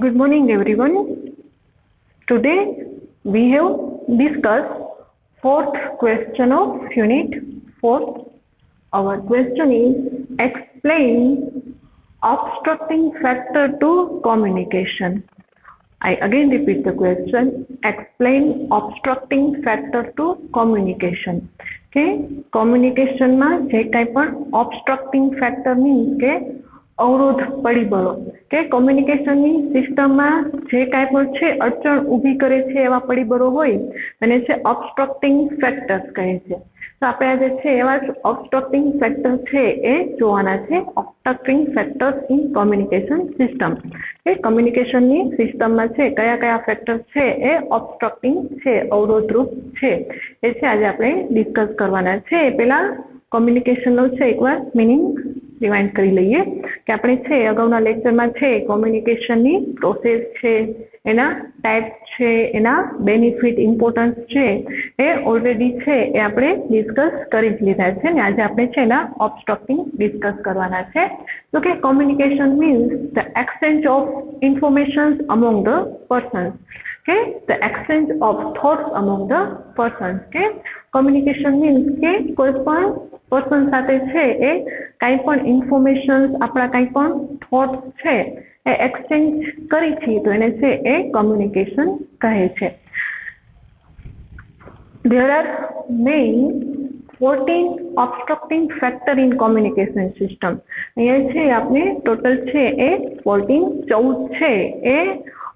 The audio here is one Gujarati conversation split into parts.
Good morning, everyone. Today we have discussed fourth question of Unit 4. Our question is explain obstructing factor to communication. I again repeat the question. Explain obstructing factor to communication. Okay, communication માં જે કાંઈ પણ obstructing factor means કે અવરોધ પરિબળો કે કોમ્યુનિકેશનની સિસ્ટમમાં જે કાંઈ પણ છે અડચણ ઊભી કરે છે એવા પરિબળો હોય અને છે obstructing factors કહે છે. તો આપણે આજે છે એવા obstructing factor છે એ જોવાના છે. obstructing factors in communication system કે કોમ્યુનિકેશનની સિસ્ટમમાં છે કયા કયા ફેક્ટર છે એ obstructing છે અવરોધરૂપ છે એ છે આજે આપણે ડિસ્કસ કરવાના છે. એ પહેલા કોમ્યુનિકેશનનો છે એકવાર મિનિંગ રિવાઇન્ડ કરી લઈએ કે આપણે છે અગાઉના લેક્ચરમાં છે કોમ્યુનિકેશનની પ્રોસેસ છે એના ટાઈપ છે એના બેનિફિટ ઇમ્પોર્ટન્સ છે એ ઓલરેડી છે એ આપણે ડિસ્કસ કરી જ લીધા છે ને આજે આપણે છે એના ઓબસ્ટ્રક્ટિંગ ડિસ્કસ કરવાના છે. તો કે communication means the exchange of informations among the persons કે the exchange of thoughts among the persons કે કોમ્યુનિકેશન મીન્સ કે કોઈ પણ પર્સન સાથે છે એ કાંઈ પણ ઇન્ફોર્મેશન્સ આપણા કાંઈ પણ થોટ્સ છે એ એક્સચેન્જ કરી છીએ તો એને છે એ કોમ્યુનિકેશન કહે છે. There are main 14 obstructing factor in communication system. અહીંયા છે આપણે ટોટલ છે એ 14 છે એ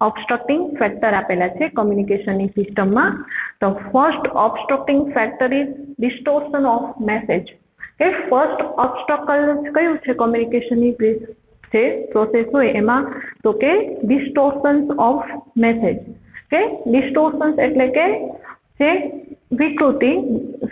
obstructing factor આપેલા છે કોમ્યુનિકેશનની સિસ્ટમમાં. તો first obstructing factor is distortion of message. કે ફર્સ્ટ ઓબ્સ્ટકલ કયું છે કોમ્યુનિકેશનની જે પ્રોસેસ હોય એમાં તો કે ડિસ્ટોર્શન્સ ઓફ મેસેજ કે ડિસ્ટોર્શન્સ એટલે કે જે વિકૃતિ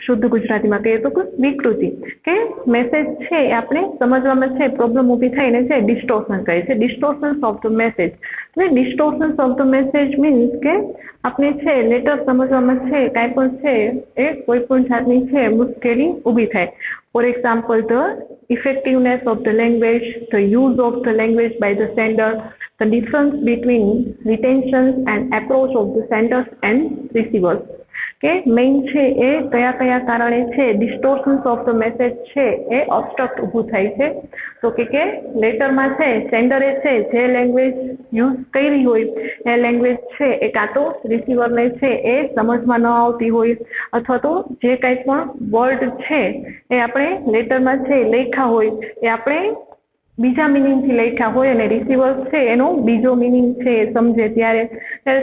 શુદ્ધ ગુજરાતીમાં કહીએ તો વિકૃતિ કે મેસેજ છે એ આપણે સમજવામાં છે પ્રોબ્લેમ ઊભી થાય ને છે ડિસ્ટોર્શન કહે છે. ડિસ્ટોર્શન્સ ઓફ ધ મેસેજ એટલે ડિસ્ટોર્શન્સ ઓફ ધ મેસેજ મીન્સ કે આપણે છે લેટર સમજવામાં છે કાંઈ પણ છે એ કોઈ પણ જાતની છે મુશ્કેલી ઊભી થાય. For example, the effectiveness of the language, the use of the language by the sender, the difference between retentions and approach of the senders and receivers. કે મેઇન છે એ કયા કયા કારણે છે ડિસ્ટોર્શન્સ ઓફ ધ મેસેજ છે એ ઓબસ્ટ્રક્ટ ઊભું થાય છે. તો કે લેટરમાં છે સેન્ડરે છે જે લેંગ્વેજ યુઝ કરી હોય એ લેંગ્વેજ છે એ કાં તો રિસીવરને છે એ સમજમાં ન આવતી હોય અથવા તો જે કાંઈ પણ વર્ડ છે એ આપણે લેટરમાં છે લખ્યા હોય એ આપણે બીજા મિનિંગથી લખ્યા હોય અને રિસીવર છે એનો બીજો મિનિંગ છે એ સમજે ત્યારે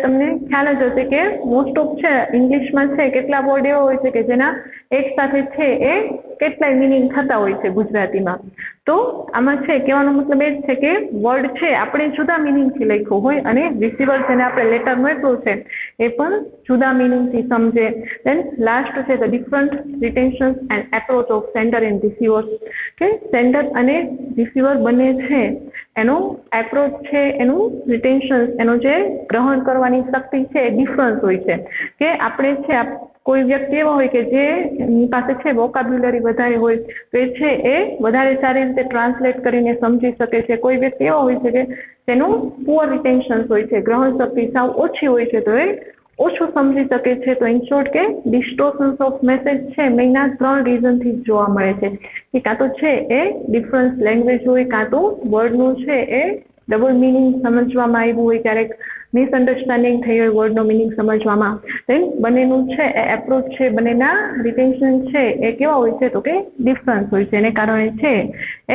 તમને ખ્યાલ જ હશે કે મોસ્ટ ઓફ છે ઇંગ્લિશમાં છે કેટલા વર્ડ એવા હોય છે કે જેના એક સાથે છે એ કેટલાય મિનિંગ થતા હોય છે ગુજરાતીમાં. તો આમાં છે કહેવાનો મતલબ એ જ છે કે વર્ડ છે આપણે જુદા મિનિંગથી લખ્યો હોય અને રિસીવર જેને આપણે લેટર મોકલ્યું છે એ પણ જુદા મિનિંગથી સમજે. દેન લાસ્ટ છે the different retentions and approach of sender and receiver કે સેન્ડર અને રિસીવર બંને છે એનો એપ્રોચ છે એનું રિટેન્શન એનો જે ગ્રહણ કરવાની શક્તિ છે એ ડિફરન્સ હોય છે. કે આપણે છે કોઈ વ્યક્તિ એવો હોય કે જે એની પાસે છે વોકાબ્યુલરી વધારે હોય તો એ છે એ વધારે સારી રીતે ટ્રાન્સલેટ કરીને સમજી શકે છે. કોઈ વ્યક્તિ એવો હોય છે કે તેનું પુઅર રિટેન્શન હોય છે ગ્રહણ શક્તિ સાવ ઓછી હોય છે તો એ ઓછું સમજી શકે છે. તો ઇન શોર્ટ કે ડિસ્ટોર્શન્સ ઓફ મેસેજ છે મેઇનના 3 રીઝનથી જોવા મળે છે કે કાં તો છે એ ડિફરન્સ લેંગ્વેજ હોય કાં તો વર્ડનું છે એ ડબલ મિનિંગ સમજવામાં આવ્યું હોય ક્યારેક મિસઅન્ડરસ્ટેન્ડિંગ થઈ હોય વર્ડનો મિનિંગ સમજવામાં. દેન બંનેનું છે એ એપ્રોચ છે બંનેના રિટેન્શન છે એ કેવા હોય છે તો કે ડિફરન્સ હોય છે એને કારણે છે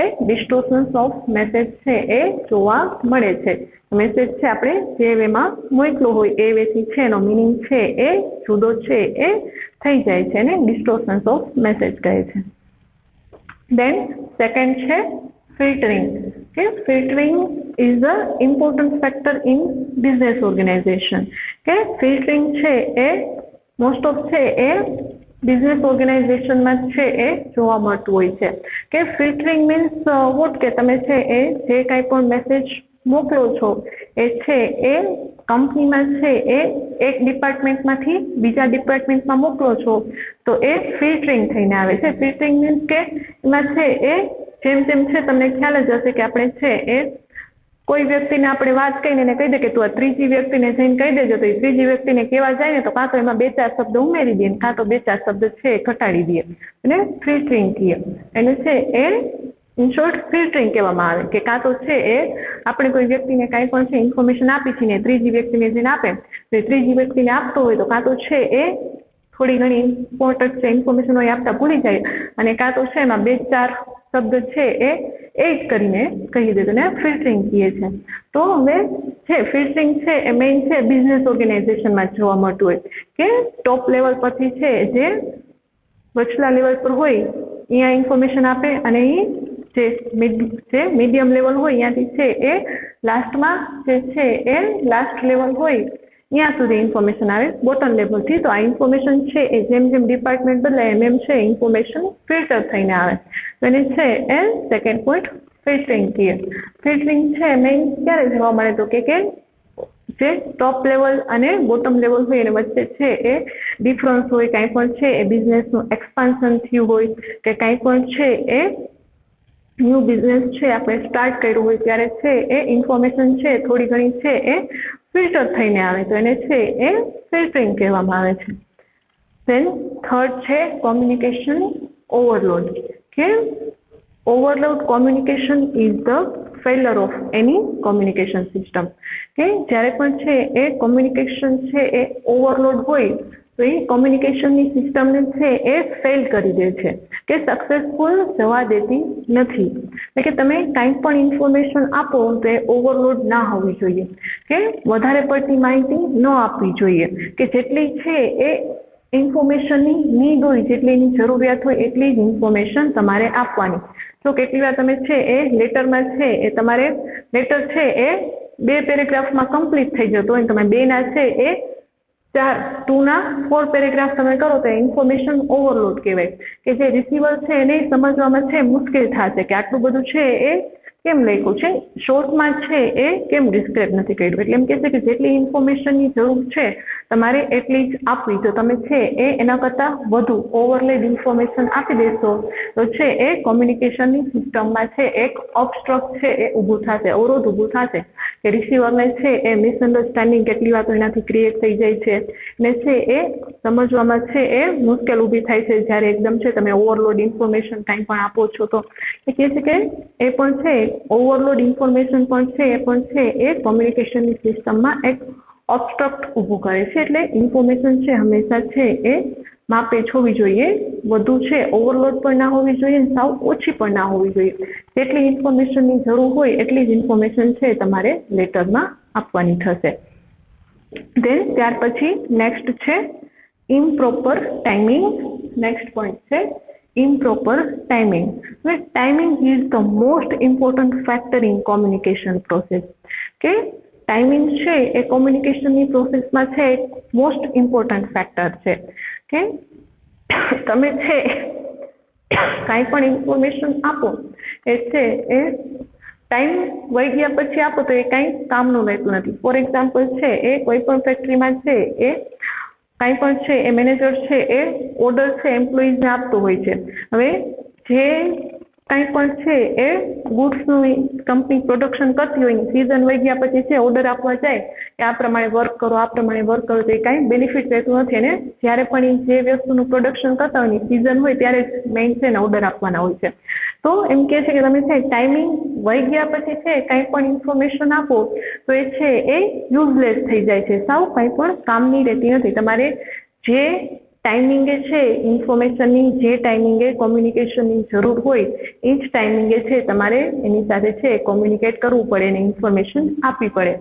એ ડિસ્ટોર્શન્સ ઓફ મેસેજ છે એ જોવા મળે છે. મેસેજ છે આપણે જે વેમાં મોકલો હોય એ વેથી છે એનો મિનિંગ છે એ જુદો છે એ થઈ જાય છે અને ડિસ્ટોર્શન્સ ઓફ મેસેજ કહે છે. દેન સેકન્ડ છે filtering. Okay, filtering is a important factor in business organization. Okay, filtering છે એ most of છે એ બિઝનેસ ઓર્ગેનાઇઝેશનમાં છે એ જોવા મળતું હોય છે. કે ફિલ્ટરિંગ મીન્સ વોટ કે તમે છે એ જે કાંઈ પણ મેસેજ મોકલો છો એ છે એ કંપનીમાં છે એ એક ડિપાર્ટમેન્ટમાંથી બીજા ડિપાર્ટમેન્ટમાં મોકલો છો તો એ ફિલ્ટરિંગ થઈને આવે છે. ફિલ્ટરિંગ મીન્સ કે એમાં છે એ જેમ છે તમને ખ્યાલ જ હશે કે આપણે છે એ કોઈ વ્યક્તિને આપણે વાત કહીને એને કહી દે કે તું આ ત્રીજી વ્યક્તિને જઈને કહી દેજો, તો એ ત્રીજી વ્યક્તિને કહેવા જાય ને તો કાં તો એમાં 2-4 શબ્દ ઉમેરી દે, કાં તો 2-4 શબ્દ છે એ ઘટાડી દે, અને ફિલ્ટરિંગ કહીએ. એને છે એ ઇન શોર્ટ ફિલ્ટરિંગ કહેવામાં આવે. કે કાં તો છે એ આપણે કોઈ વ્યક્તિને કાંઈ પણ છે ઇન્ફોર્મેશન આપી છે ને ત્રીજી વ્યક્તિને જઈને આપે, તો એ ત્રીજી વ્યક્તિને આપતો હોય તો કાં તો છે એ થોડી ઘણી ઇમ્પોર્ટન્ટ છે ઇન્ફોર્મેશન હોય આપતા ભૂલી જાય, અને કાં તો છે એમાં 2-4 શબ્દ છે એ એડ કરીને કહી દે, ને ફિલ્ટરિંગ કહીએ છે. તો હવે છે ફિલ્ટરિંગ છે એ મેઇન છે બિઝનેસ ઓર્ગેનાઇઝેશનમાં જોવા મળતું હોય કે ટોપ લેવલ પરથી છે જે વચલા લેવલ પર હોય અહીંયા ઇન્ફોર્મેશન આપે, અને એ જે મીડિયમ લેવલ હોય ત્યાંથી છે એ લાસ્ટમાં જે છે એ લાસ્ટ લેવલ હોય ત્યાં સુધી ઇન્ફોર્મેશન આવે બોટમ લેવલથી. તો આ ઇન્ફોર્મેશન છે એ જેમ જેમ ડિપાર્ટમેન્ટ બદલાય એમ છે ઇન્ફોર્મેશન ફિલ્ટર થઈને આવે. તો એને છે એ સેકન્ડ પોઈન્ટ ફિલ્ટરિંગ કહીએ. ફિલ્ટરિંગ છે મેઇન ક્યારે જોવા મળે તો કે જે ટોપ લેવલ અને બોટમ લેવલ હોય એની વચ્ચે છે એ ડિફરન્સ હોય, કાંઈ પણ છે એ બિઝનેસનું એક્સપાન્શન થયું હોય કે કાંઈ પણ છે એ ન્યૂ બિઝનેસ છે આપણે સ્ટાર્ટ કર્યું હોય ત્યારે છે એ ઇન્ફોર્મેશન છે થોડી ઘણી છે એ ફિલ્ટર થઈને આવે, તો એને છે એ ફિલ્ટરિંગ કહેવામાં આવે છે. દેન થર્ડ છે કોમ્યુનિકેશન ઓવરલોડ. કે overload communication is the failure of any communication system. કે જ્યારે પણ છે એ કોમ્યુનિકેશન છે એ ઓવરલોડ હોય તો એ કોમ્યુનિકેશનની સિસ્ટમને છે એ ફેલ કરી દે છે, કે સક્સેસફુલ જવા દેતી નથી. એટલે કે તમે કાંઈ પણ ઇન્ફોર્મેશન આપો તો એ ઓવરલોડ ના હોવી જોઈએ, કે વધારે પડતી માહિતી ન આપવી જોઈએ, કે જેટલી છે એ ઇન્ફોર્મેશનની નીડ હોય, જેટલી એની જરૂરિયાત હોય એટલી જ ઇન્ફોર્મેશન તમારે આપવાની. તો કેટલી વાર તમે છે એ લેટરમાં છે એ તમારે લેટર છે એ 2 પેરેગ્રાફમાં કમ્પ્લીટ થઈ જતો હોય, તમે 2ના છે એ 2ના 4 પેરેગ્રાફ તમે કરો તો ઇન્ફોર્મેશન ઓવરલોડ કહેવાય, કે જે રિસીવર છે એને સમજવામાં છે મુશ્કેલ થશે કે આટલું બધું છે એ કેમ લખ્યું છે, શોર્ટમાં છે એ કેમ ડિસ્ક્રાઇબ નથી કર્યું. એટલે એમ કહેશે કે જેટલી ઇન્ફોર્મેશનની જરૂર છે તમારે એટલી જ આપવી. જો તમે છે એ એના કરતાં વધુ ઓવરલેડ ઇન્ફોર્મેશન આપી દેશો તો છે એ કોમ્યુનિકેશનની સિસ્ટમમાં છે એક ઓબસ્ટ્રક્ટ છે એ ઊભું થશે, અવરોધ ઊભું થશે, કે રિસીવરને છે એ મિસઅન્ડરસ્ટેન્ડિંગ કેટલી વાતો એનાથી ક્રિએટ થઈ જાય છે, ને છે એ સમજવામાં છે એ મુશ્કેલ ઊભી થાય છે જ્યારે એકદમ છે તમે ઓવરલોડ ઇન્ફોર્મેશન કાંઈ પણ આપો છો. તો એ કહે છે કે એ પણ છે ઓવરલોડ ઇન્ફોર્મેશન પણ છે એ પણ છે એ કોમ્યુનિકેશનની સિસ્ટમમાં એક ઓબસ્ટ્રક્ટ ઊભું કરે છે. એટલે ઇન્ફોર્મેશન છે હંમેશા છે એ માપે જ હોવી જોઈએ, વધુ છે ઓવરલોડ પણ ના હોવી જોઈએ, સાવ ઓછી પણ ના હોવી જોઈએ. જેટલી ઇન્ફોર્મેશનની જરૂર હોય એટલી જ ઇન્ફોર્મેશન છે તમારે લેટરમાં આપવાની થશે. દેન ત્યાર પછી નેક્સ્ટ છે ઇમ્પ્રોપર ટાઈમિંગ. નેક્સ્ટ પોઈન્ટ છે improper timing. Well, timing is the most important factor in communication process. કે ટાઈમિંગ છે એ કોમ્યુનિકેશનની પ્રોસેસમાં છે એક મોસ્ટ ઇમ્પોર્ટન્ટ ફેક્ટર છે. કે તમે છે કાંઈ પણ ઇન્ફોર્મેશન આપો એ છે એ ટાઈમ વહી ગયા પછી આપો તો એ કાંઈ કામનું રહેતું નથી. ફોર એક્ઝામ્પલ છે એ કોઈ પણ ફેક્ટરીમાં છે એ કાંઈ પણ છે એ મેનેજર છે એ ઓર્ડર છે એમ્પ્લોઈઝને આપતો હોય છે. હવે જે કાંઈ પણ છે એ ગુડ્સનું કંપની પ્રોડક્શન કરતી હોય સિઝન વહી ગયા પછી છે ઓર્ડર આપવા જાય કે આ પ્રમાણે વર્ક કરો, આ પ્રમાણે વર્ક કરો, તો એ કાંઈ બેનિફિટ રહેતું નથી. અને જ્યારે પણ જે વસ્તુનું પ્રોડક્શન કરતા હોય સિઝન હોય ત્યારે જ મેઇન છે ને ઓર્ડર આપવાના હોય છે. તો એમ કહે છે કે તમે છે ટાઈમિંગ વહી ગયા પછી છે કાંઈ પણ ઇન્ફોર્મેશન આપો તો એ છે એ યુઝલેસ થઈ જાય છે, સાવ કાંઈ પણ કામની રહેતી નથી. તમારે જે ટાઈમિંગે છે ઇન્ફોર્મેશનની, જે ટાઈમિંગે કોમ્યુનિકેશનની જરૂર હોય એ જ ટાઈમિંગે છે તમારે એની સાથે છે કોમ્યુનિકેટ કરવું પડે અને ઇન્ફોર્મેશન આપવી પડે.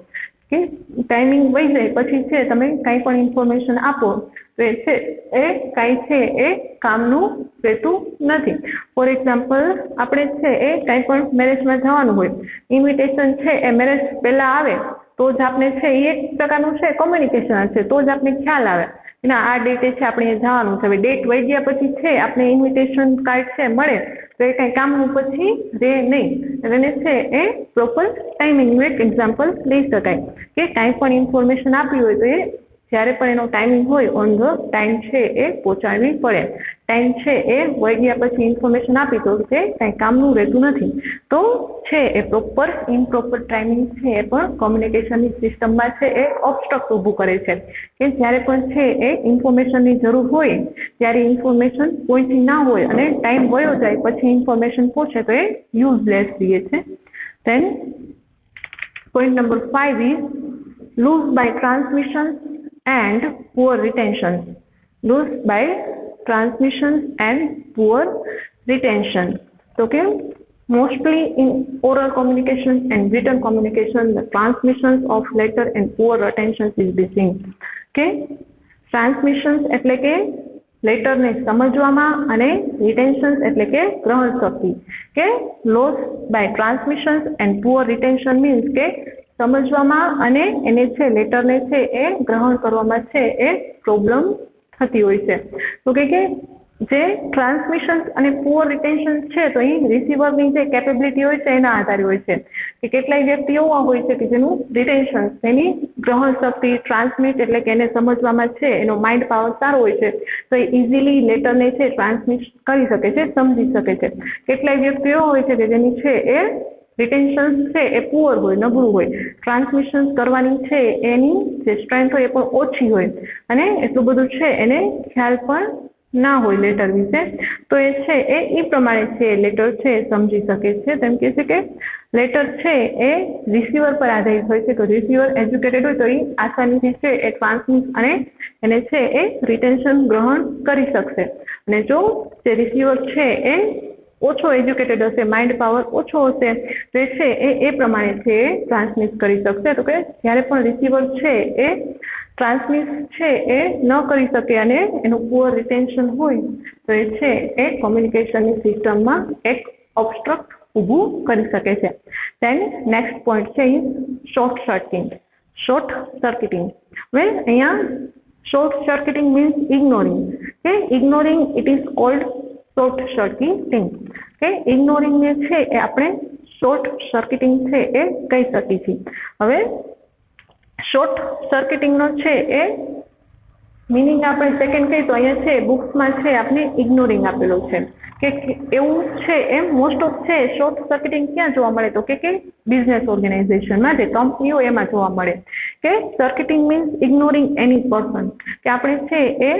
કે ટાઈમિંગ વહી જાય પછી છે તમે કાંઈ પણ ઇન્ફોર્મેશન આપો તો એ છે એ કાંઈ છે એ કામનું રહેતું નથી. ફોર એક્ઝામ્પલ આપણે છે એ કાંઈ પણ મેરેજમાં જવાનું હોય, ઇન્વિટેશન છે એ મેરેજ પહેલાં આવે તો જ આપણે છે એ એક પ્રકારનું છે કોમ્યુનિકેશન હશે, તો જ આપણે ખ્યાલ આવે ના આ ડેટે છે આપણે જવાનું છે. હવે ડેટ વહી ગયા પછી છે આપણે ઇન્વિટેશન કાર્ડ છે મળે તો એ કાંઈ કામનું પછી રહે નહીં. એને છે એ પ્રોપર ટાઈમિંગનું એક એક્ઝામ્પલ લઈ શકાય કે કાંઈ પણ ઇન્ફોર્મેશન આપી હોય તો એ જ્યારે પણ એનો ટાઈમિંગ હોય ઓન ધ ટાઈમ છે એ પહોંચાડવી પડે. ટાઈમ છે એ વહી ગયા પછી ઇન્ફોર્મેશન આપી તો તે કાંઈ કામનું રહેતું નથી. તો છે એ પ્રોપર ઇમ્પ્રોપર ટાઈમિંગ છે એ પણ કોમ્યુનિકેશનની સિસ્ટમમાં છે એ ઓબસ્ટ્રક્ટ ઊભું કરે છે કે જ્યારે પણ છે એ ઇન્ફોર્મેશનની જરૂર હોય ત્યારે ઇન્ફોર્મેશન પહોંચી ના હોય અને ટાઈમ વયો જાય પછી ઇન્ફોર્મેશન પહોંચે તો એ યુઝલેસ રહે છે. Then point number 5 is lose by transmissions and poor retention. Lose by transmissions and poor retention. Okay, mostly in oral communication and written communication, the transmissions of letter and poor retention is missing. Okay, transmissions એટલે કે લેટરને સમજવામાં અને રિટેન્શન્સ એટલે કે ગ્રહણ શક્તિ. કે loss by transmissions and poor retention means કે સમજવામાં અને એને છે લેટરને છે એ ગ્રહણ કરવામાં છે એ પ્રોબ્લેમ થતી હોય છે. તો કે જે ટ્રાન્સમિશન્સ અને પુઅર રિટેન્શન છે તો એ રિસીવરની જે કેપેબિલિટી હોય છે એના આધારે હોય છે કે કેટલાય વ્યક્તિ એવા હોય છે કે જેનું રિટેન્શન એની ગ્રહણ શક્તિ ટ્રાન્સમિટ એટલે કે એને સમજવામાં છે એનો માઇન્ડ પાવર સારો હોય છે તો એ ઇઝીલી લેટરને છે ટ્રાન્સમિટ કરી શકે છે, સમજી શકે છે. કેટલાય વ્યક્તિ એવા હોય છે કે જેની છે એ રિટેન્શન છે એ પુઅર હોય, નબળું હોય, ટ્રાન્સમિશન કરવાની છે એની જે સ્ટ્રેન્થ હોય એ પણ ઓછી હોય અને એટલું બધું છે એને ખ્યાલ પણ ના હોય લેટર વિશે. તો એ છે એ પ્રમાણે છે લેટર છે સમજી શકે છે. તેમ કહે છે કે લેટર છે એ રિસીવર પર આધારિત હોય છે. તો રિસીવર એજ્યુકેટેડ હોય તો એ આસાનીથી છે એ ટ્રાન્સમિટ અને એને છે એ રિટેન્શન ગ્રહણ કરી શકશે. અને જો જે રિસીવર છે એ ઓછો એજ્યુકેટેડ હશે, માઇન્ડ પાવર ઓછો હશે તો એ છે એ પ્રમાણે છે એ ટ્રાન્સમિટ કરી શકશે. તો કે જ્યારે પણ રિસીવર છે એ ટ્રાન્સમિટ છે એ ન કરી શકે અને એનું પુઅર રિટેન્શન હોય તો એ છે એ કોમ્યુનિકેશનની સિસ્ટમમાં એક ઓબસ્ટ્રક્ટ ઊભું કરી શકે છે. ધેન નેક્સ્ટ પોઈન્ટ છે શોર્ટ સર્કિટિંગ. શોર્ટ સર્કિટિંગ વેલ અહીંયા શોર્ટ સર્કિટિંગ મીન્સ ઇગ્નોરિંગ. કે ignoring it is called short circuiting. કે ઇગ્નોરિંગને છે એ આપણે શોર્ટ સર્કિટિંગ છે એ કહી શકીએ છીએ. હવે શોર્ટ સર્કિટિંગનો છે એ મિનિંગ આપણે સેકન્ડ કહીએ તો અહીંયા છે બુક્સમાં છે આપણે ઇગ્નોરિંગ આપેલું છે કે એવું છે એમ મોસ્ટ ઓફ છે શોર્ટ સર્કિટિંગ ક્યાં જોવા મળે તો કે બિઝનેસ ઓર્ગેનાઇઝેશનમાં જે કંપનીઓ એમાં જોવા મળે કે સર્કિટિંગ મીન્સ ઇગ્નોરિંગ એની પર્સન. કે આપણે છે એ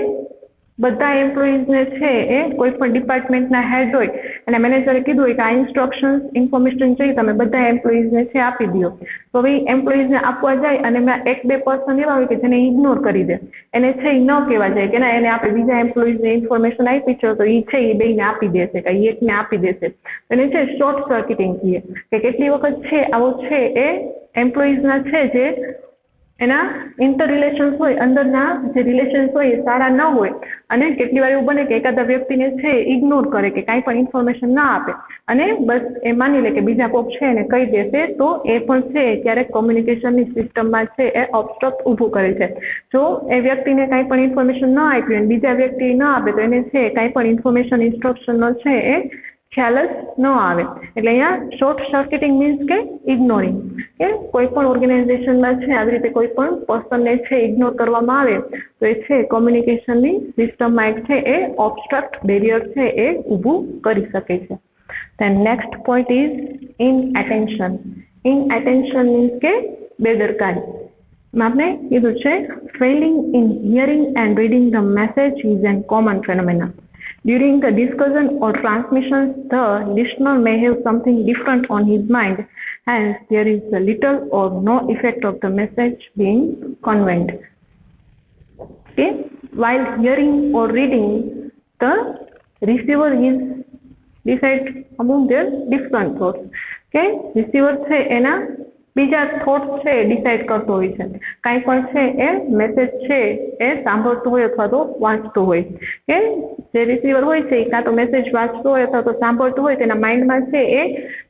બધા એમ્પ્લોઈઝને છે એ કોઈ પણ ડિપાર્ટમેન્ટના હેડ હોય અને મેનેજરે કીધું હોય કે આ ઇન્સ્ટ્રક્શન્સ ઇન્ફોર્મેશન જોઈએ તમે બધા એમ્પ્લોઈઝને છે આપી દો. તો હવે એમ્પ્લોઈઝને આપવા જાય અને એમાં એક બે પર્સન એવા હોય કે જેને ઇગ્નોર કરી દે, એને છે એ ન કહેવા જાય કે ના એને આપણે બીજા એમ્પ્લોઈઝને ઇન્ફોર્મેશન આપી છે તો એ છે એ બેને આપી દેશે કે એકને આપી દેશે. એને છે શોર્ટ સર્કિટિંગ કહીએ. કે કેટલી વખત છે આવો છે એ એમ્પ્લોઈઝના છે જે એના ઇન્ટર રિલેશન્સ હોય, અંદરના જે રિલેશન્સ હોય એ સારા ન હોય અને કેટલી વાર એવું બને કે એકાદા વ્યક્તિને છે ઇગ્નોર કરે કે કાંઈ પણ ઇન્ફોર્મેશન ના આપે અને બસ એ માની લે કે બીજા કોક છે એને કહી દેશે તો એ પણ છે ક્યારેક કોમ્યુનિકેશનની સિસ્ટમમાં છે એ ઓબસ્ટ્રક્ટ ઊભું કરે છે. જો એ વ્યક્તિને કાંઈ પણ ઇન્ફોર્મેશન ન આપી અને બીજા વ્યક્તિ ન આપે તો એને છે કાંઈ પણ ઇન્ફોર્મેશન ઇન્સ્ટ્રક્શનનો છે એ ખ્યાલ જ ન આવે. એટલે અહીંયા શોર્ટ સર્કિટિંગ મીન્સ કે ઇગ્નોરિંગ. કે કોઈ પણ ઓર્ગેનાઇઝેશનમાં છે આવી રીતે કોઈ પણ પર્સનને છે ઇગ્નોર કરવામાં આવે તો એ છે કોમ્યુનિકેશનની સિસ્ટમમાં એક છે એ ઓબસ્ટ્રક્ટ બેરિયર છે એ ઊભું કરી શકે છે. Then next point is inattention. Inattention means કે બેદરકારી. આપણે કીધું છે failing in hearing and reading the message is an common phenomena. During the discussion or transmission, the listener may have something different on his mind, hence there is a little or no effect of the message being conveyed. Okay? While hearing or reading, the receiver is decide among their different thoughts. Okay? Receiver છે એના બીજા થોટ્સ છે ડિસાઇડ કરતો હોય છે. કાંઈ પણ છે એ મેસેજ છે એ સાંભળતો હોય અથવા તો વાંચતો હોય. કે જે રિસીવર હોય છે એ કાં તો મેસેજ વાંચતો હોય અથવા તો સાંભળતો હોય તેના માઇન્ડમાં છે એ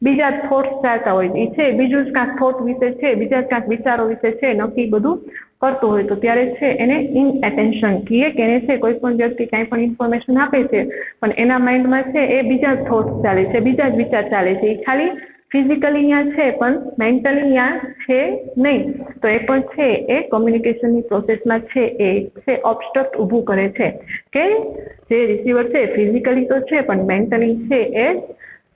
બીજા થોટ્સ ચાલતા હોય. એ છે બીજું જ કાંઈક થોટ વિશે છે, બીજા જ કાંઈક વિચારો વિશે છે નક્કી બધું કરતો હોય તો ત્યારે છે એને ઇનએટેન્શન કહીએ. કે એને છે કોઈ પણ વ્યક્તિ કાંઈ પણ ઇન્ફોર્મેશન આપે છે પણ એના માઇન્ડમાં છે એ બીજા જ થોટ્સ ચાલે છે, બીજા જ વિચાર ચાલે છે. એ ખાલી ફિઝિકલી ત્યાં છે પણ મેન્ટલી ત્યાં છે નહીં, તો એ પણ છે એ કોમ્યુનિકેશનની પ્રોસેસમાં છે એ છે ઓબ્સ્ટ્રક્ટ ઊભું કરે છે કે જે રિસીવર છે ફિઝિકલી તો છે પણ મેન્ટલી છે એ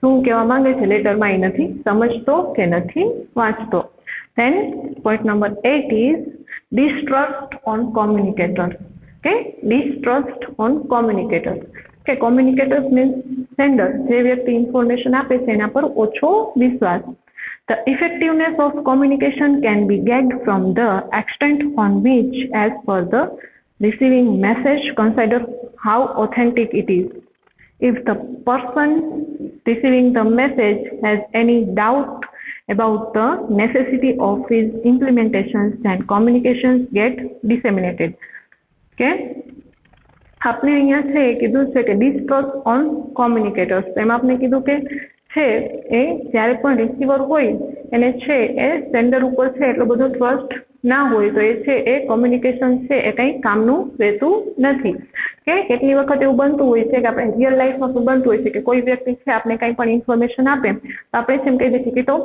શું કહેવા માંગે છે લેટરમાં એ નથી સમજતો કે નથી વાંચતો. Then point number 8 is distrust on communicators. Okay, distrust on communicators. Okay, communicators means sender. જે વ્યક્તિ ઇન્ફોર્મેશન આપે છે એના પર ઓછો વિશ્વાસ. The effectiveness of communication can be gauged from the extent on which, as per the receiving message, consider how authentic it is. If the person receiving the message has any doubt about the necessity of his implementations, then communications get disseminated. Okay, આપણે અહીંયા છે કીધું છે કે distrust on communicators. એમાં આપણે કીધું કે છે એ જ્યારે પણ રિસીવર હોય એને છે એ સેન્ડર ઉપર છે એટલો બધો ટ્રસ્ટ ના હોય તો એ છે એ કોમ્યુનિકેશન છે એ કંઈ કામનું રહેતું નથી. કે કેટલી વખત એવું બનતું હોય છે કે આપણે રિયલ લાઈફમાં પણ બનતું હોય છે કે કોઈ વ્યક્તિ છે આપણે કંઈ પણ ઇન્ફોર્મેશન આપે તો આપણે છે એમ કહી દઈએ કે તો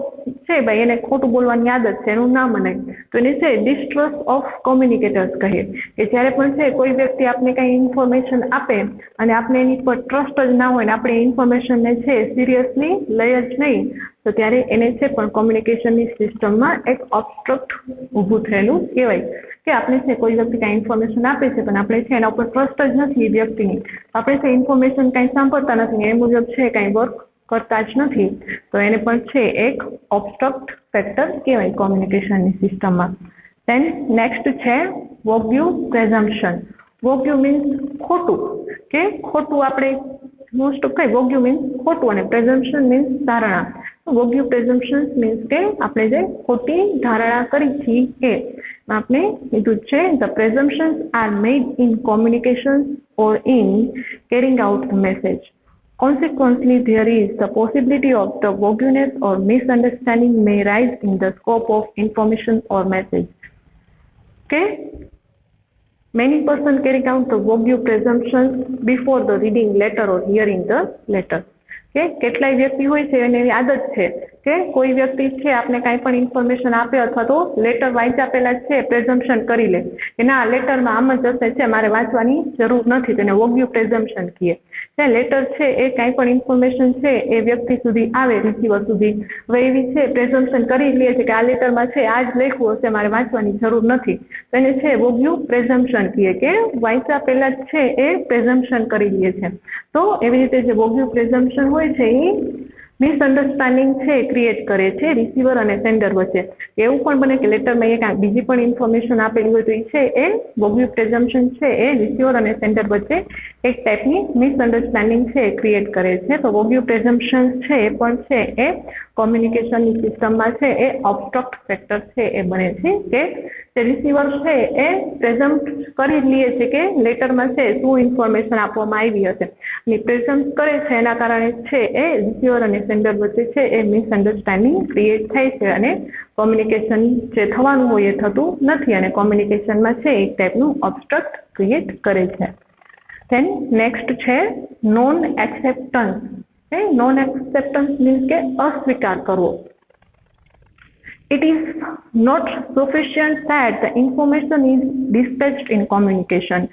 છે ભાઈ એને ખોટું બોલવાની આદત છે એનું ના મનાય, તો એને છે ડિસ્ટ્રસ્ટ ઓફ કોમ્યુનિકેટર્સ કહીએ કે જ્યારે પણ છે કોઈ વ્યક્તિ આપણે કંઈ ઇન્ફોર્મેશન આપે અને આપણે એની પર ટ્રસ્ટ જ ના હોય ને આપણે ઇન્ફોર્મેશનને છે સિરિયસલી લઈ જ નહીં તો ત્યારે એને છે પણ કોમ્યુનિકેશનની સિસ્ટમમાં એક ઓબ્સ્ટ્રક્ટ ઊભું થયેલું કહેવાય કે આપણે છે કોઈ વ્યક્તિ કાંઈ ઇન્ફોર્મેશન આપે છે પણ આપણે છે એના ઉપર ટ્રસ્ટ જ નથી એ વ્યક્તિની, આપણે છે ઇન્ફોર્મેશન કાંઈ સાંભળતા નથી એ મુજબ છે કાંઈ વર્ક કરતા જ નથી તો એને પણ છે એક ઓબ્સ્ટ્રક્ટ ફેક્ટર કહેવાય કોમ્યુનિકેશનની સિસ્ટમમાં. દેન નેક્સ્ટ છે વોગ્યુ પ્રેઝમ્પશન. વોગ્યુ મીન્સ ખોટું કે ખોટું આપણે મોસ્ટ ઓફ કઈ વોગ્યુ મીન્સ ખોટું અને પ્રેઝમ્પશન મીન્સ ધારણા. વોગ્યુ પ્રેઝમ્પશન મીન્સ કે આપણે જે ખોટી ધારણા કરી છીએ એ આપણે કીધું છે the presumptions are made in communications or in carrying out the message. Consequently, there is the possibility of the vagueness or misunderstanding may rise in the scope of information or message. Okay? Many persons carry out the vague presumptions before the reading letter or hearing the letter. કે કેટલાય વ્યક્તિ હોય છે એને એવી આદત છે કે કોઈ વ્યક્તિ છે આપણે કાંઈ પણ ઇન્ફોર્મેશન આપે અથવા તો લેટર વાંચ્યા પહેલા છે પ્રેઝમ્પશન કરી લે કે ના લેટરમાં આમ જ હશે છે મારે વાંચવાની જરૂર નથી, તેને વોગ્યુ પ્રેઝમ્પશન કહીએ. લેટર છે એ કાંઈ પણ ઇન્ફોર્મેશન છે એ વ્યક્તિ સુધી આવે રિસીવર સુધી હવે એવી છે પ્રેઝમ્પશન કરી લે છે કે આ લેટરમાં છે આ જ લખ્યું હશે મારે વાંચવાની જરૂર નથી તો એને છે વોગ્યુ પ્રેઝમ્પશન કહીએ કે વાંચ્યા પહેલા જ છે એ પ્રેઝમ્પશન કરી લે છે. તો એવી રીતે જે વોગ્યુ પ્રેઝમ્પશન હોય છે એ મિસઅન્ડરસ્ટેન્ડિંગ છે ક્રિએટ કરે છે રિસીવર અને સેન્ડર વચ્ચે. એવું પણ બને કે લેટરમાં એક બીજી પણ ઇન્ફોર્મેશન આપેલી હોય તો એ છે એ વોગ્યુ પ્રેઝમ્પશન છે એ રિસીવર અને સેન્ડર વચ્ચે એક ટાઈપની મિસઅન્ડરસ્ટેન્ડિંગ છે ક્રિએટ કરે છે. તો વોગ્યુ પ્રેઝમ્પશન છે એ પણ છે એ કોમ્યુનિકેશનની સિસ્ટમમાં છે એ ઓબ્સ્ટ્રક્ટ ફેક્ટર છે એ બને છે કે જે રિસીવર છે એ પ્રેઝન્ટ કરી લે છે કે લેટરમાં છે શું ઇન્ફોર્મેશન આપવામાં આવી હશે અને પ્રેઝન્ટ કરે છે એના કારણે છે એ રિસીવર અને સેન્ડર વચ્ચે છે એ મિસઅન્ડરસ્ટેન્ડિંગ ક્રિએટ થાય છે અને કોમ્યુનિકેશન જે થવાનું હોય એ થતું નથી અને કોમ્યુનિકેશનમાં છે એક ટાઈપનું ઓબ્સ્ટ્રક્ટ ક્રિએટ કરે છે. ધેન નેક્સ્ટ છે non acceptance. Non acceptance means કે અસ્વીકાર કરવો. It is not sufficient that the information is dispatched in communication.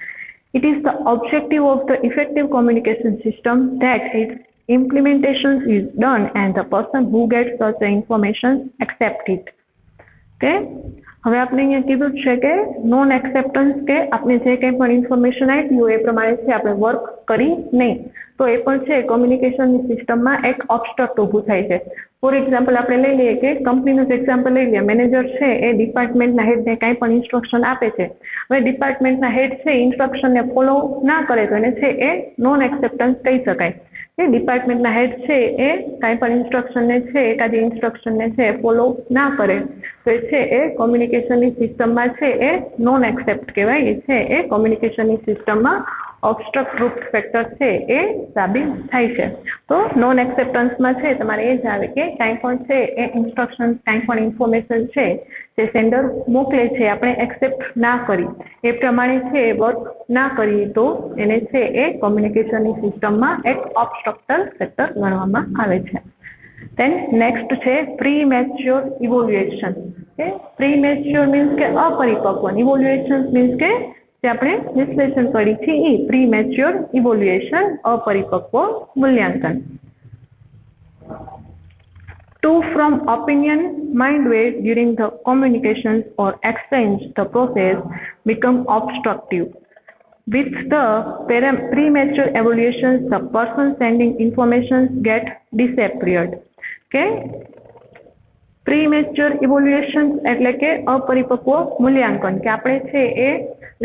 It is the objective of the effective communication system that its implementation is done and the person who gets such information accept it. Okay? હવે આપણે અહીંયા કીધું છે કે નોન એક્સેપ્ટન્સ કે આપણે જે કંઈ પણ ઇન્ફોર્મેશન આપી હોય એ પ્રમાણે છે આપણે વર્ક કરી નહીં તો એ પણ છે કોમ્યુનિકેશનની સિસ્ટમમાં એક ઓબ્સ્ટ્રક્ટ ઊભું થાય છે. ફોર એક્ઝામ્પલ આપણે લઈ લઈએ કે કંપનીનું જ એક્ઝામ્પલ લઈ લઈએ મેનેજર છે એ ડિપાર્ટમેન્ટના હેડને કાંઈ પણ ઇન્સ્ટ્રક્શન આપે છે હવે ડિપાર્ટમેન્ટના હેડ છે ઇન્સ્ટ્રક્શનને ફોલો ના કરે તો એને છે એ નોન એક્સેપ્ટન્સ કહી શકાય કે ડિપાર્ટમેન્ટના હેડ છે એ કાંઈ પણ ઇન્સ્ટ્રક્શનને છે એકાદી ઇન્સ્ટ્રક્શનને છે ફોલો ના કરે તો એ છે એ કોમ્યુનિકેશનની સિસ્ટમમાં છે એ નોન એક્સેપ્ટ કહેવાય. એ છે એ કોમ્યુનિકેશનની સિસ્ટમમાં ઓબ્સ્ટ્રક્ટ રૂપ ફેક્ટર છે એ સાબિત થાય છે. તો નોન એક્સેપ્ટન્સમાં છે તમારે એ જ આવે કે કાંઈ પણ છે એ ઇન્સ્ટ્રક્શન કાંઈ પણ ઇન્ફોર્મેશન છે જે સેન્ડર મોકલે છે આપણે એક્સેપ્ટ ના કરી એ પ્રમાણે છે વર્ક ના કરીએ તો એને છે એ કોમ્યુનિકેશનની સિસ્ટમમાં એક ઓબ્સ્ટ્રક્ટર ફેક્ટર ગણવામાં આવે છે. देन नेक्स्ट है प्रीमेच्योर इवोल्युएशन। ओके, प्रीमेच्योर मीन्स के अपरिपक्व, इवोल्युएशन मीन्स के जे આપણે વિશ્લેષણ કરી છે એ પ્રીમેચ્યોર ઇવોલ્યુએશન, અપરિપક્વ મૂલ્યાંકન। To from opinion mind weight during the communications or exchange, the process become obstructive. With the premature evaluations, the person sending information get disappeared. Okay? Premature evaluation એટલે કે અપરિપક્વ મૂલ્યાંકન, કે આપણે છે એ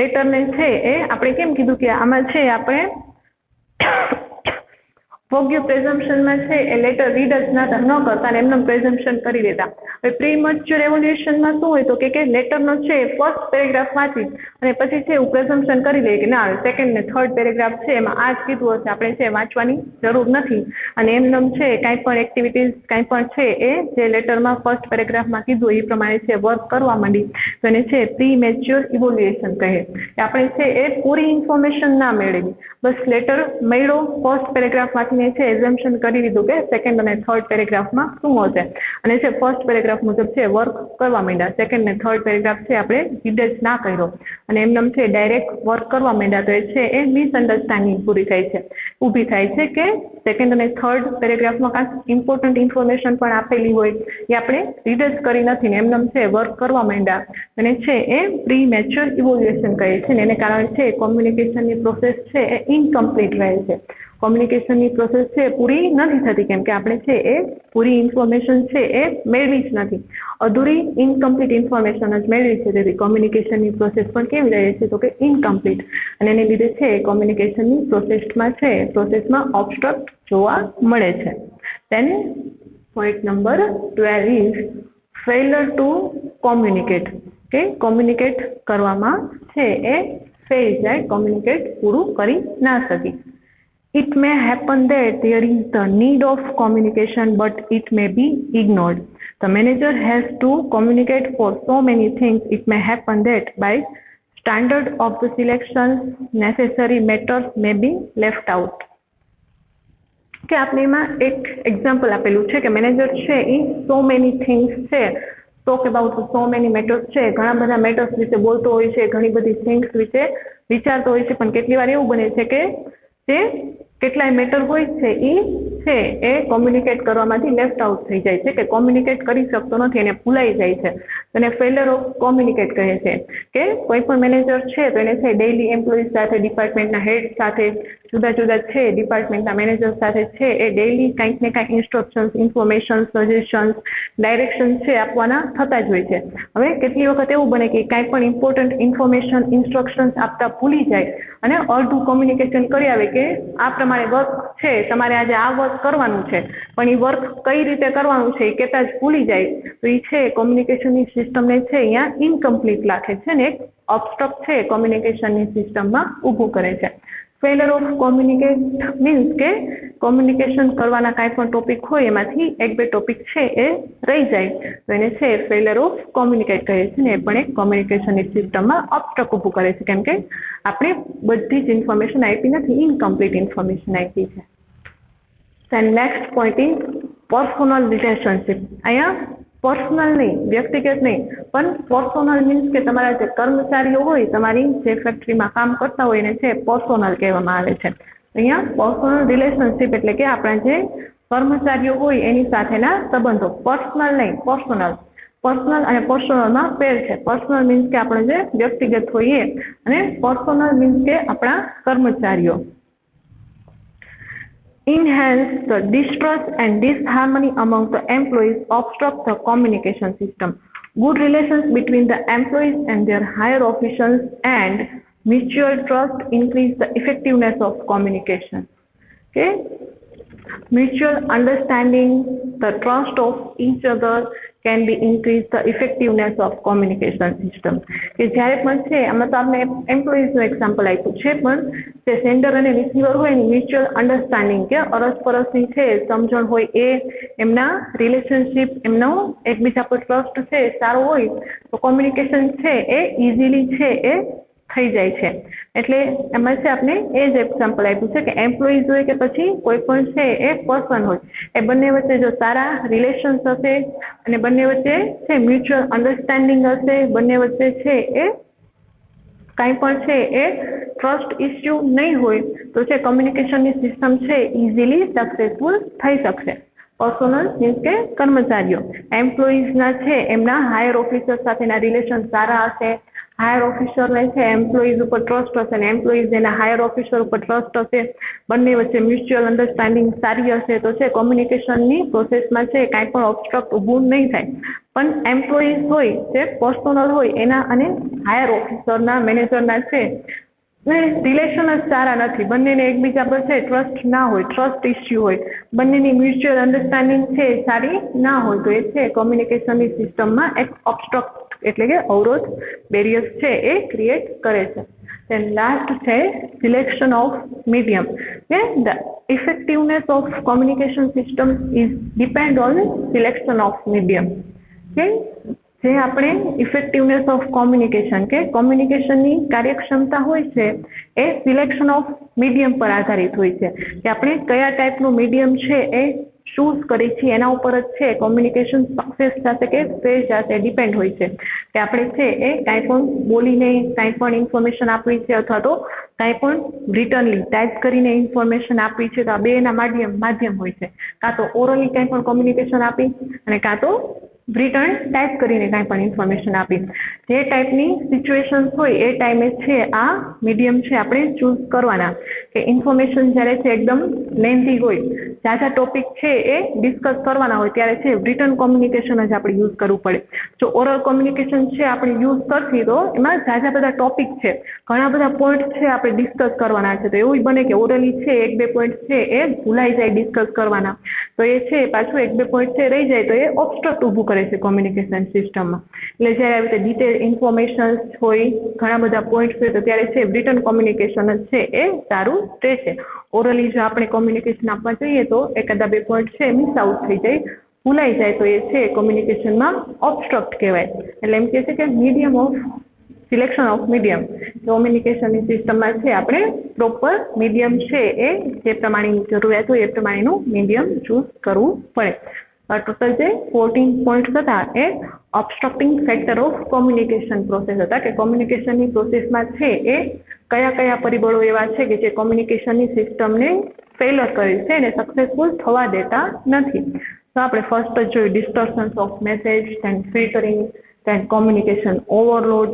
લેટરને છે એ આપણે કેમ કીધું કે આમાં છે આપણે યોગ્ય પ્રેઝમ્પશનમાં છે એ લેટર રીડ જ ન કરતા ને એમને પ્રેઝમ્પશન કરી દેતા। હવે પ્રીમેચ્યોર એવોલ્યુશનમાં શું હોય તો કે લેટરનો છે ફર્સ્ટ પેરેગ્રાફ વાંચી અને પછી છે એવું પ્રેઝમ્પશન કરી લે કે ના સેકન્ડ ને થર્ડ પેરેગ્રાફ છે એમાં આ જ કીધું હશે, આપણે છે વાંચવાની જરૂર નથી અને એમને છે કાંઈ પણ એક્ટિવિટીઝ કાંઈ પણ છે એ જે લેટરમાં ફર્સ્ટ પેરેગ્રાફમાં કીધું એ પ્રમાણે છે વર્ક કરવા માંડી તો એને છે પ્રીમેચ્યોર ઇવોલ્યુએશન કહે। કે આપણે છે એ પૂરી ઇન્ફોર્મેશન ના મેળવી, બસ લેટર મળ્યો ફર્સ્ટ પેરેગ્રાફ વાંચીને છે એઝમ્પશન કરી લીધું કે સેકન્ડ અને થર્ડ પેરેગ્રાફમાં શું હશે અને છે ફર્સ્ટ પેરેગ્રાફ મુજબ છે વર્ક કરવા માંડ્યા, સેકન્ડ ને થર્ડ પેરેગ્રાફ છે આપણે રીડ જ ના કર્યો અને એમને છે ડાયરેક્ટ વર્ક કરવા માંડ્યા તો એ છે એ મિસઅન્ડરસ્ટેન્ડિંગ પૂરી થાય છે, ઊભી થાય છે કે સેકન્ડ અને થર્ડ પેરેગ્રાફમાં કાંઈક ઇમ્પોર્ટન્ટ ઇન્ફોર્મેશન પણ આપેલી હોય એ આપણે રીડ જ કરી નથી ને એમને છે વર્ક કરવા માંડ્યા અને છે એ પ્રીમેચ્યોર ઇવોલ્યુએશન કહે છે ને એને કારણે છે કોમ્યુનિકેશનની પ્રોસેસ છે એ ઇનકમ્પ્લીટ રહે છે। કોમ્યુનિકેશનની પ્રોસેસ છે પૂરી નથી થતી કેમ કે આપણે છે એ પૂરી ઇન્ફોર્મેશન છે એ મેળવી જ નથી, અધૂરી ઇનકમ્પ્લીટ ઇન્ફોર્મેશન જ મેળવી છે, તેથી કોમ્યુનિકેશનની પ્રોસેસ પણ કેવી રહે છે તો કે ઇનકમ્પ્લીટ અને એને લીધે છે કોમ્યુનિકેશનની પ્રોસેસમાં ઓબસ્ટ્રક્ટ જોવા મળે છે। Then point number 12 is failure to communicate. કે કોમ્યુનિકેટ કરવામાં છે એ ફેલ જાય, કોમ્યુનિકેટ પૂરું કરી ના શકી। It may happen that there is the need of communication, but it may be ignored. The manager has to communicate for so many things. It may happen that by standard of the selections, necessary matters may be left out. કે આપણે એમાં એક એક્ઝામ્પલ આપેલું છે કે મેનેજર છે એ so many things છે talk about so many matters છે, ઘણા બધા મેટર્સ વિશે બોલતો હોય છે, ઘણી બધી થિંગ્સ વિશે વિચારતો હોય છે, પણ કેટલી વાર એવું બને છે કે તે કેટલાય મેટર હોય છે એ કોમ્યુનિકેટ કરવામાંથી લેફ્ટ આઉટ થઈ જાય છે કે કોમ્યુનિકેટ કરી શકતો નથી અને ભૂલાઈ જાય છે, તેને ફેલર ઓફ કોમ્યુનિકેટ કહે છે। કે કોઈ પણ મેનેજર છે તો એને છે ડેઇલી એમ્પ્લોઈઝ સાથે, ડિપાર્ટમેન્ટના હેડ સાથે, જુદા જુદા છે ડિપાર્ટમેન્ટના મેનેજર સાથે છે એ ડેઇલી કાંઈક ને કાંઈક ઇન્સ્ટ્રક્શન્સ, ઇન્ફોર્મેશન, સજેશન્સ, ડાયરેક્શન છે આપવાના થતા જ હોય છે। હવે કેટલી વખત એવું બને કે કાંઈ પણ ઇમ્પોર્ટન્ટ ઇન્ફોર્મેશન, ઇન્સ્ટ્રક્શન્સ આપતા ભૂલી જાય અને અડધું કોમ્યુનિકેશન કરી આવે કે આ પ્રમાણે વર્ક છે, તમારે આજે આ વર્ક કરવાનું છે, પણ એ વર્ક કઈ રીતે કરવાનું છે એ કહેતા જ ભૂલી જાય તો એ છે કોમ્યુનિકેશનની સિસ્ટમને છે અહીંયા ઇનકમ્પ્લીટ રાખે છે ને એક ઓબસ્ટ્રક્ટ છે કોમ્યુનિકેશનની સિસ્ટમમાં ઊભું કરે છે। ફેલર ઓફ કોમ્યુનિકેટ મીન્સ કે કોમ્યુનિકેશન કરવાના કાંઈ પણ ટોપિક હોય એમાંથી એક બે ટોપિક છે એ રહી જાય તો એને છે ફેલર ઓફ કોમ્યુનિકેટ કહે છે ને એ પણ એક કોમ્યુનિકેશનની સિસ્ટમમાં ઓબસ્ટ્રક્ટ ઊભું કરે છે કેમ કે આપણે બધી જ ઇન્ફોર્મેશન આપી નથી, ઇનકમ્પ્લીટ ઇન્ફોર્મેશન આપી છે। then next point is personal relationship। અહીંયા પર્સનલ નહીં, વ્યક્તિગત નહીં, પણ પર્સનલ મીન્સ કે તમારા જે કર્મચારીઓ હોય, તમારી જે ફેક્ટરીમાં કામ કરતા હોય એને છે પર્સનલ કહેવામાં આવે છે। અહીંયા પર્સનલ રિલેશનશિપ એટલે કે આપણા જે કર્મચારીઓ હોય એની સાથેના સંબંધો, પર્સનલ નહીં, પર્સનલ। પર્સનલ અને પર્સનલમાં ફેર છે। પર્સનલ મીન્સ કે આપણે જે વ્યક્તિગત હોઈએ અને પર્સનલ મીન્સ કે આપણા કર્મચારીઓ। Enhance the distrust and disharmony among the employees, obstruct the communication system. Good relations between the employees and their higher officials and mutual trust increase the effectiveness of communication. Okay? Mutual understanding, the trust of each other can be increase the effectiveness of communication system. કે જ્યારે પણ છે આમાં તો આપણે એમ્પ્લોઈઝનું એક્ઝામ્પલ આપ્યું છે, પણ જે સેન્ડર અને રિસીવર હોય એની મ્યુચ્યુઅલ અન્ડરસ્ટેન્ડિંગ કે અરસપરસની છે સમજણ હોય એ એમના રિલેશનશિપ, એમનો એકબીજા પર ટ્રસ્ટ છે સારો હોય તો કોમ્યુનિકેશન છે એ ઇઝીલી છે એ થઈ જાય છે. એટલે એમાં છે આપણે એ જ એક્ઝામ્પલ આપ્યું છે કે એમ્પ્લોઈઝ હોય કે પછી કોઈ પણ છે એ પર્સન હોય, એ બંને વચ્ચે જો સારા રિલેશન્સ હશે અને બંને વચ્ચે છે મ્યુચ્યુઅલ અન્ડરસ્ટેન્ડિંગ હશે, બંને વચ્ચે છે એ કાંઈ પણ છે એ ટ્રસ્ટ ઇસ્યુ નહીં હોય તો છે કમ્યુનિકેશનની સિસ્ટમ છે ઇઝીલી સક્સેસફુલ થઈ શકશે. પર્સનલ મીન્સ કે કર્મચારીઓ, એમ્પ્લોઈઝના છે એમના હાયર ઓફિસર સાથેના રિલેશન સારા હશે, હાયર ઓફિસરને છે એમ્પ્લોઈઝ ઉપર ટ્રસ્ટ હશે અને એમ્પ્લોઈઝ એના હાયર ઓફિસર ઉપર ટ્રસ્ટ હશે, બંને વચ્ચે મ્યુચ્યુઅલ અન્ડરસ્ટેન્ડિંગ સારી હશે તો છે કમ્યુનિકેશનની પ્રોસેસમાં છે કાંઈ પણ ઓબસ્ટ્રક્ટ ઊભું નહીં થાય. પણ એમ્પ્લોઈઝ હોય જે પર્સનલ હોય એના અને હાયર ઓફિસરના મેનેજરના છે રિલેશન જ સારા નથી, બંનેને એકબીજા પર છે ટ્રસ્ટ ના હોય, ટ્રસ્ટ ઇસ્યુ હોય, બંનેની મ્યુચ્યુઅલ અન્ડરસ્ટેન્ડિંગ છે સારી ના હોય તો એ છે કમ્યુનિકેશનની સિસ્ટમમાં એક ઓબસ્ટ્રક્ટ એટલે કે અવરોધ બેરિયર્સ છે એ ક્રિએટ કરે છે. Then last છે selection of medium. The effectiveness of communication system is depend on selection of medium. જે આપણે ઇફેક્ટિવનેસ ઓફ કોમ્યુનિકેશન કે કોમ્યુનિકેશનની કાર્યક્ષમતા હોય છે એ સિલેક્શન ઓફ મીડિયમ પર આધારિત હોય છે કે આપણે કયા ટાઈપનું મીડિયમ છે એ ચૂઝ કરી છીએ એના ઉપર જ છે કોમ્યુનિકેશન સક્સેસ થશે કે ફેલ થશે ડિપેન્ડ હોય છે કે આપણે છે એ કાંઈ પણ બોલીને કાંઈ પણ ઇન્ફોર્મેશન આપવી છે અથવા તો કાંઈ પણ રિટર્નલી ટાઈપ કરીને ઇન્ફોર્મેશન આપવી છે તો આ બેના માધ્યમ હોય છે, કાં તો ઓરલી કાંઈ પણ કોમ્યુનિકેશન આપી અને કાં તો રિટર્ન ટાઈપ કરીને કાંઈ પણ ઇન્ફોર્મેશન આપી. જે ટાઈપની સિચ્યુએશન્સ હોય એ ટાઈમે છે આ મીડિયમ છે આપણે ચૂઝ કરવાના કે ઇન્ફોર્મેશન જ્યારે છે એકદમ લેન્ધી હોય, ઝાઝા ટોપિક છે એ ડિસ્કસ કરવાના હોય ત્યારે છે રિટર્ન કોમ્યુનિકેશન જ આપણે યુઝ કરવું પડે. જો ઓરલ કોમ્યુનિકેશન છે આપણે યુઝ કરવી તો એમાં ઝાઝા બધા ટોપિક છે, ઘણા બધા પોઈન્ટ છે આપણે ડિસ્કસ કરવાના છે તો એવું બને કે ઓરલી છે એક બે પોઈન્ટ છે એ ભૂલાઈ જાય ડિસ્કસ કરવાના તો એ છે પાછું એક બે પોઈન્ટ છે રહી જાય તો એ ઓબસ્ટ્રક્ટ ઊભું કરે છે કોમ્યુનિકેશન સિસ્ટમમાં. એટલે જ્યારે આવી રીતે ડિટેલ ઇન્ફોર્મેશન હોય, ઘણા બધા પોઈન્ટ્સ હોય તો ત્યારે છે રિટર્ન કોમ્યુનિકેશન જ છે એ સારું રહેશે. ઓરલી જો આપણે કોમ્યુનિકેશન આપવા જઈએ તો એકાદા બે પોઈન્ટ છે મિસ આઉટ થઈ જાય, ભૂલાઈ જાય તો એ છે કોમ્યુનિકેશનમાં ઓબસ્ટ્રક્ટ કહેવાય. એટલે એમ કહે છે કે medium of selection of medium કોમ્યુનિકેશનની સિસ્ટમમાં છે આપણે પ્રોપર મીડિયમ છે એ જે પ્રમાણેની જરૂરિયાત હોય એ પ્રમાણેનું મીડિયમ ચૂઝ કરવું પડે. ટોટલ જે 14 પોઈન્ટ્સ હતા એ ઓબસ્ટ્રક્ટિંગ ફેક્ટર ઓફ કોમ્યુનિકેશન પ્રોસેસ હતા કે કોમ્યુનિકેશનની પ્રોસેસમાં છે એ કયા કયા પરિબળો એવા છે કે જે કોમ્યુનિકેશનની સિસ્ટમને ફેલર કરે છે અને સક્સેસફુલ થવા દેતા નથી. તો આપણે ફર્સ્ટ જ જોયું distortions of message, then filtering, then communication overload,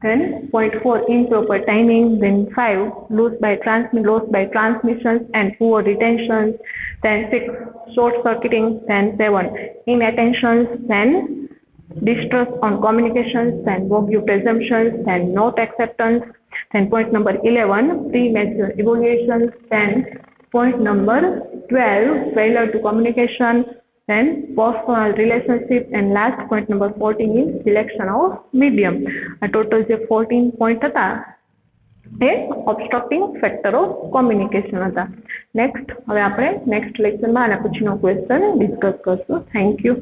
then point 4 improper timing, then 5 loss by transmissions and poor retentions, then 6 short circuiting, then 7 inattentions, then distrust on communications, then vague presumptions, then not acceptance, then point number 11 premature evaluations, then point number 12 failure to communication, then personal relationship, and last point number 14 is selection of medium. A total જે 14 point હતા એ obstructing factor of communication હતા. નેક્સ્ટ હવે આપણે નેક્સ્ટ લેક્ચરમાં આના પછીનો ક્વેશ્ચન ડિસ્કસ કરશું. Thank you.